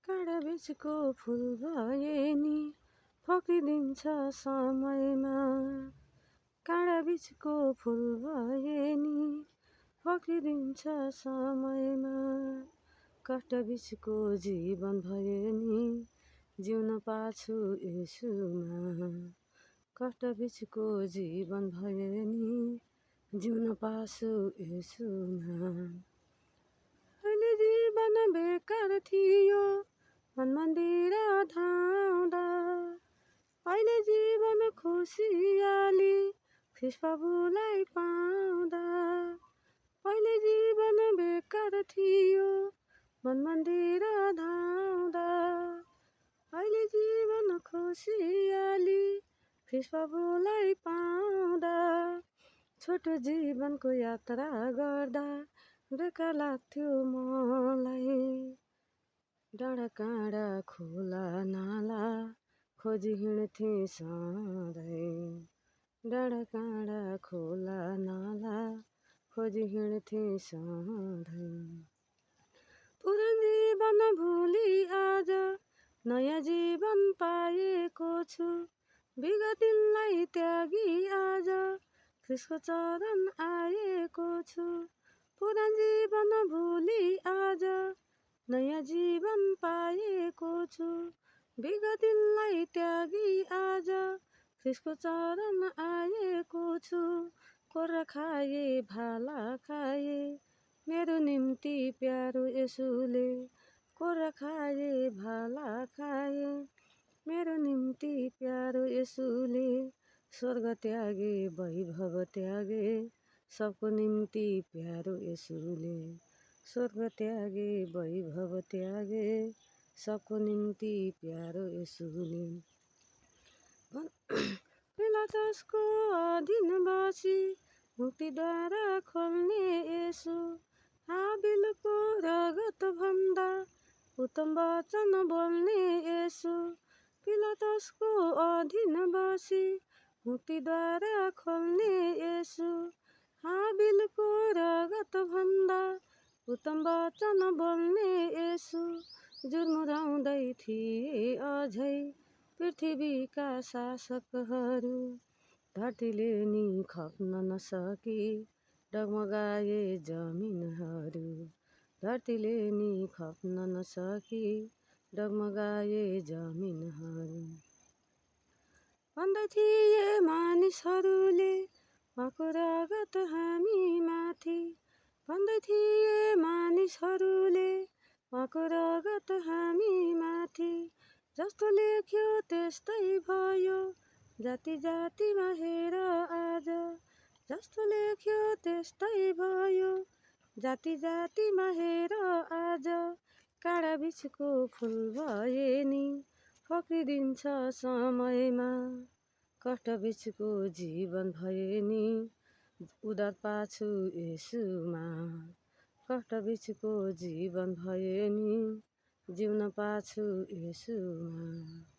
काँडा बिचको फुल भए नि फक्रिदिन्छ समयमा। काँडा बिचको फुल भए नि फक्रिदिन्छ समयमा। कष्ट बिचको जीवन भए नि जिउन पाछु यसुमा। कष्ट बिचको जीवन भए नि जिउन पाछु यसुमा। अहिले जीवन बेकार थियो मन मन्दिर धाउँदा। अहिले जीवन खुसियाली ख्रीष्ट प्रभुलाई पाउँदा। अहिले जीवन बेकार थियो मन मन्दिर धाउँदा। अहिले जीवन खुसियाली ख्रीष्ट प्रभुलाई पाउँदा। छोटो जीवनको यात्रा गर्दा बेकार लाग्थ्यो मलाई। डाँडा काँडा खोला नाला खोजी हिँड्थेँ सधैँ। डाँडा काँडा खोला नाला खोजी हिँड्थेँ सधैँ। पुरानो जीवन भुली आज नयाँ जीवन पाएको छु। विगत दिनलाई त्यागी आज ख्रीष्टको चरण आएको छु। पुरानो जीवन भुली आज नयाँ जीवन पाएको छु। विगत दिनलाई त्यागी आज ख्रीष्टको चरण आएको छु। कोर्रा खाए भाला खाए मेरो निम्ति प्यारो यसुले। कोर्रा खाए भाला खाए मेरो निम्ति प्यारो यसुले। स्वर्ग त्यागे वैभव त्यागे सबको निम्ति प्यारो यसुले। स्वर्ग त्यागे वैभव त्यागे सबको निम्ति प्यारो यसुले। पिलातसको अधीन बसी मुक्तिद्वार खोल्ने यसु। हाबिलको रगत भन्दा उत्तम वचन बोल्ने यसु। पिलातसको अधीन बसी मुक्तिद्वार खोल्ने यसु। हाबिलको रगत भन्दा उत्तम वचन बोल्ने यसु। जुर्मुराउँदै थिए अझै पृथ्वीका शासकहरू। धरतीले नि खप्न नसकी डगमगाए जमिनहरू। धरतीले नि खप्न नसकी डगमगाए जमिनहरू। भन्दै थिए मानिसहरूले उहाँको रगत हामी माथि। भन्दै थिए मानिसहरूले उहाँको रगत हामी माथि। जस्तो लेख्यो त्यस्तै भयो जाति जातिमा हेर आज। जस्तो लेख्यो त्यस्तै भयो जाति जातिमा हेर आज। काँडा बिचको फुल भए नि फक्रिदिन्छ समयमा। कष्ट बिचको जीवन भए नि उद्धार पाछु यसुमा। कष्ट बिचको जीवन भए नि जिउन पाछु यसुमा।